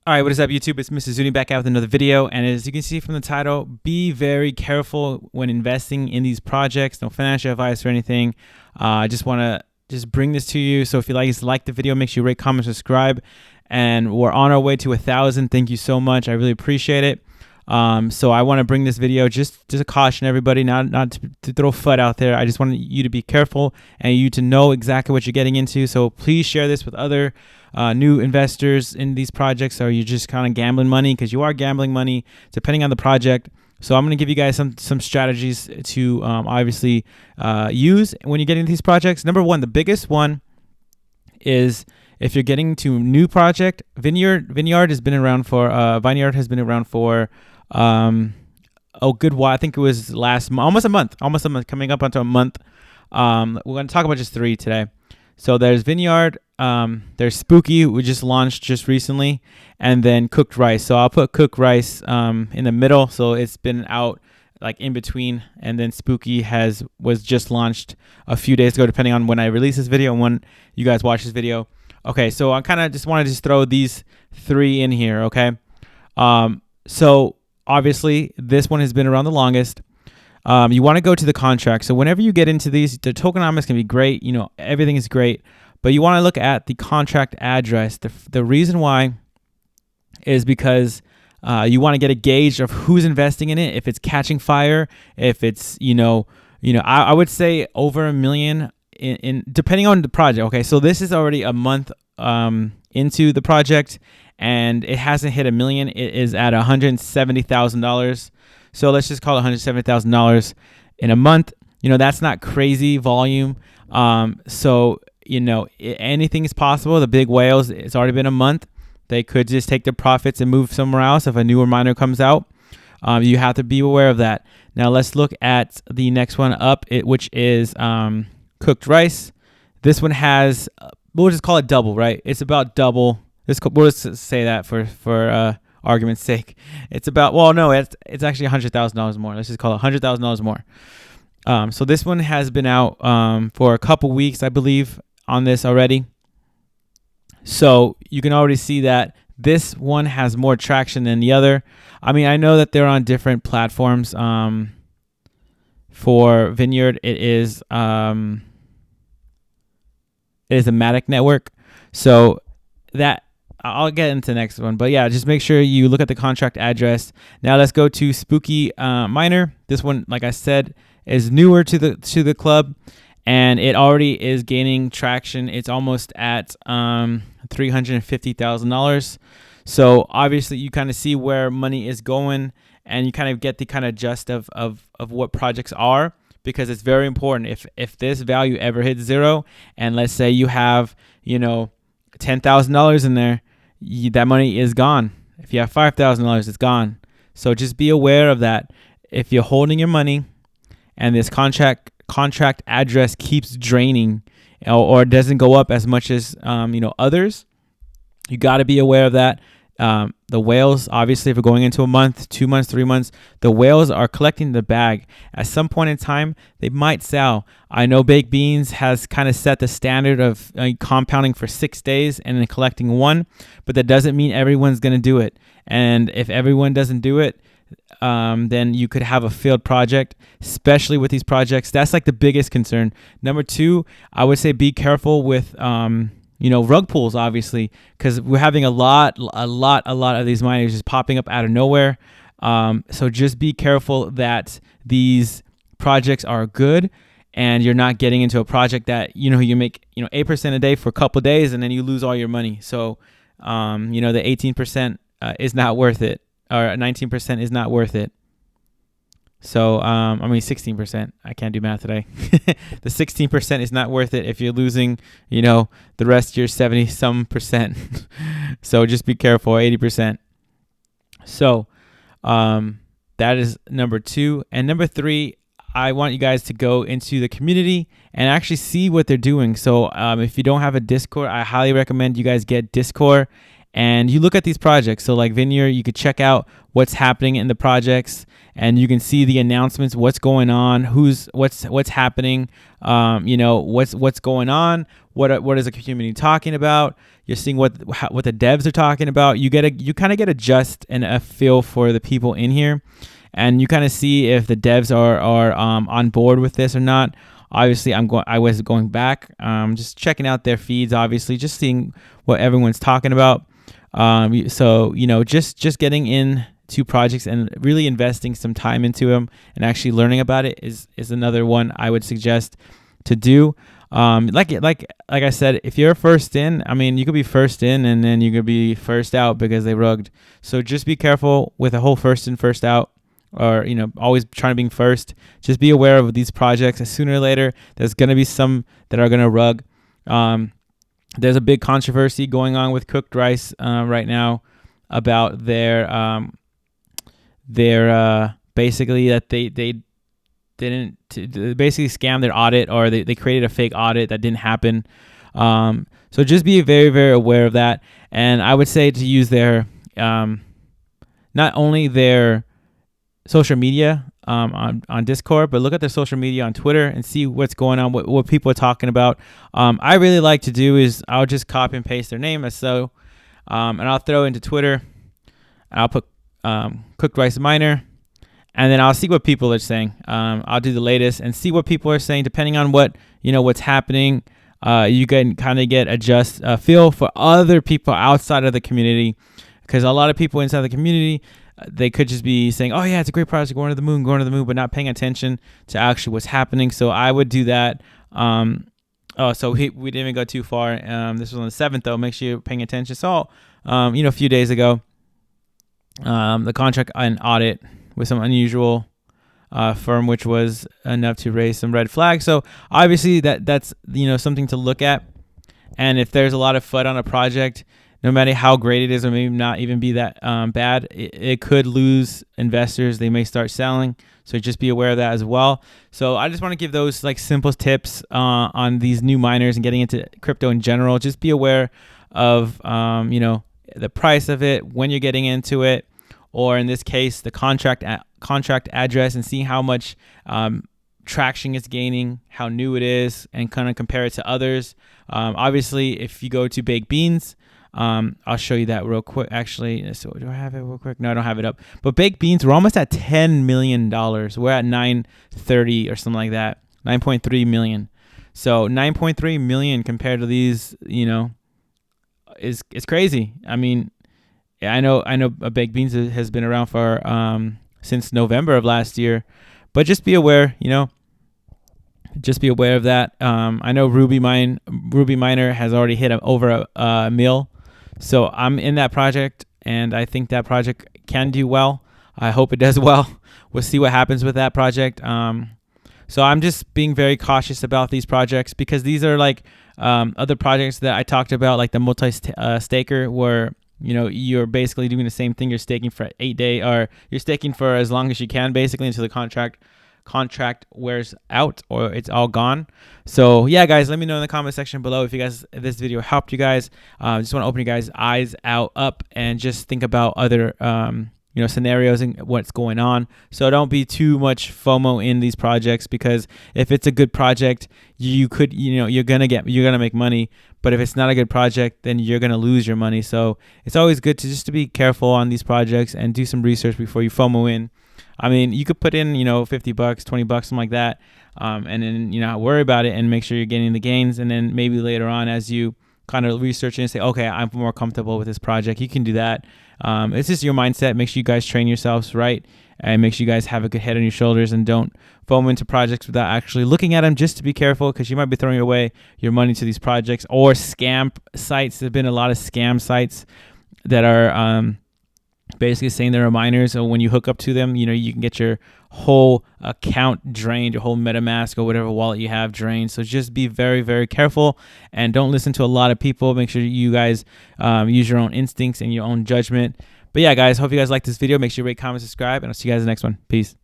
All right, what is up, YouTube? It's Mr. Zuni back out with another video. And as you can see from the title, be very careful when investing in these projects. No financial advice or anything. I just want to bring this to you. So if you like the video, make sure you rate, comment, subscribe. And we're on our way to 1,000. Thank you so much. I really appreciate it. So I want to bring this video just to caution everybody, not to throw FUD out there. I just want you to be careful and you to know exactly what you're getting into. So please share this with other new investors in these projects, or you're just kind of gambling money, because you are gambling money depending on the project. So I'm going to give you guys some strategies to obviously use when you're getting these projects. Number one, the biggest one is if you're getting to a new project. VineYard has been around for VineYard has been around for a good while. I think it was almost a month, coming up onto a month. We're going to talk about just 3 today. So there's VineYard, there's Spooky, we just launched just recently, and then Cooked Rice. So I'll put Cooked Rice in the middle, so it's been out like in between, and then Spooky was just launched a few days ago, depending on when I release this video and when you guys watch this video. Okay, so I kind of just want to throw these 3 in here, okay? So obviously this one has been around the longest. You want to go to the contract. So whenever you get into these, the tokenomics can be great. You know, everything is great, but you want to look at the contract address. The reason why is because you want to get a gauge of who's investing in it. If it's catching fire, if it's, I would say over 1 million in depending on the project. Okay, so this is already a month into the project, and it hasn't hit 1 million. It is at $170,000. So let's just call it $170,000 in a month. That's not crazy volume. So anything is possible. The big whales, it's already been a month. They could just take their profits and move somewhere else if a newer miner comes out. You have to be aware of that. Now let's look at the next one up, which is Cooked Rice. This one has, we'll just call it double, right? It's about double. We'll just say that for argument's sake. It's about, well, no, it's actually $100,000 more. Let's just call it $100,000 more. So this one has been out for a couple weeks, I believe, on this already. So you can already see that this one has more traction than the other. I mean, I know that they're on different platforms. For VineYard, it is a Matic network. So that, I'll get into the next one, but yeah, just make sure you look at the contract address. Now let's go to Spooky Miner. This one, like I said, is newer to the club, and it already is gaining traction. It's almost at $350,000. So obviously you kind of see where money is going, and you kind of get the kind of gist of what projects are, because it's very important. If this value ever hits 0, and let's say you have $10,000 in there, that money is gone. If you have $5,000, it's gone. So just be aware of that. If you're holding your money and this contract address keeps draining, or doesn't go up as much as others, you got to be aware of that. The whales, obviously, if we're going into a month, 2 months, 3 months, the whales are collecting the bag. At some point in time, they might sell. I know Baked Beans has kind of set the standard of compounding for 6 days and then collecting 1, but that doesn't mean everyone's going to do it. And if everyone doesn't do it, then you could have a failed project, especially with these projects. That's like the biggest concern. Number 2, I would say be careful with rug pulls, obviously, because we're having a lot of these miners just popping up out of nowhere. So just be careful that these projects are good, and you're not getting into a project that you make 8% a day for a couple of days, and then you lose all your money. So the 18% is not worth it, or 19% is not worth it. So, 16%. I can't do math today. The 16% is not worth it if you're losing, the rest of your 70-some%. So just be careful, 80%. So, that is number 2. And number 3, I want you guys to go into the community and actually see what they're doing. So, if you don't have a Discord, I highly recommend you guys get Discord and you look at these projects. So like VineYard, you could check out what's happening in the projects, and you can see the announcements, what's going on, what's happening, what's going on, what is the community talking about. You're seeing what the devs are talking about. You kind of get a just and a feel for the people in here, and you kind of see if the devs are on board with this or not. Obviously, I was going back, just checking out their feeds. Obviously, just seeing what everyone's talking about. So just getting into projects and really investing some time into them and actually learning about it is another one I would suggest to do. Like I said, if you're first in, I mean, you could be first in and then you could be first out because they rugged. So just be careful with the whole first in, first out, or always trying to be first. Just be aware of these projects. Sooner or later, there's gonna be some that are gonna rug. There's a big controversy going on with cooked rice right now about their basically that they didn't basically scam their audit, or they created a fake audit that didn't happen. So just be very, very aware of that. And I would say to use their not only their social media on Discord, but look at their social media on Twitter and see what's going on, what people are talking about. I really like to do is I'll just copy and paste their name and I'll throw into Twitter, and I'll put cooked rice miner, and then I'll see what people are saying. I'll do the latest and see what people are saying. Depending on what's happening, you can kind of get a feel for other people outside of the community, because a lot of people inside the community, they could just be saying, oh yeah, it's a great project, going to the moon, but not paying attention to actually what's happening. So I would do that. So we didn't even go too far. This was on the 7th though. Make sure you're paying attention. So, a few days ago, the contract and audit with some unusual firm, which was enough to raise some red flags. So obviously that's something to look at. And if there's a lot of FUD on a project, no matter how great it is, or maybe not even be that bad, it could lose investors. They may start selling. So just be aware of that as well. So I just want to give those like simple tips on these new miners and getting into crypto in general. Just be aware of the price of it, when you're getting into it, or in this case, the contract address, and see how much traction it's gaining, how new it is, and kind of compare it to others. Obviously, if you go to Baked Beans, I'll show you that real quick. Actually, so do I have it real quick? No, I don't have it up. But Baked Beans, we're almost at $10 million. We're at 930 or something like that. 9.3 million. So 9.3 million compared to these, is crazy. I mean, I know Baked Beans has been around for since November of last year, but just be aware, just be aware of that. I know Ruby Miner has already hit over a mil. So I'm in that project, and I think that project can do well. I hope it does well. We'll see what happens with that project. So I'm just being very cautious about these projects, because these are like other projects that I talked about, like the multi-staker, where you're basically doing the same thing. You're staking for 8 days, or you're staking for as long as you can, basically until the contract wears out or it's all gone. So yeah, guys, let me know in the comment section below if this video helped you guys. Just want to open you guys' eyes up and just think about other scenarios and what's going on. So don't be too much FOMO in these projects, because if it's a good project, you're gonna make money. But if it's not a good project, then you're gonna lose your money. So it's always good to be careful on these projects and do some research before you FOMO in. I mean, you could put in, $50, $20, something like that, and then, not worry about it and make sure you're getting the gains. And then maybe later on, as you kind of research it and say, okay, I'm more comfortable with this project, you can do that. It's just your mindset. Make sure you guys train yourselves right, and make sure you guys have a good head on your shoulders, and don't FOMO into projects without actually looking at them. Just to be careful, because you might be throwing away your money to these projects or scam sites. There's been a lot of scam sites that are basically saying they're miners, so when you hook up to them, you can get your whole account drained, your whole MetaMask or whatever wallet you have drained. So just be very, very careful, and don't listen to a lot of people. Make sure you guys use your own instincts and your own judgment. But yeah, guys, hope you guys like this video. Make sure you rate, comment, subscribe, and I'll see you guys in the next one. Peace.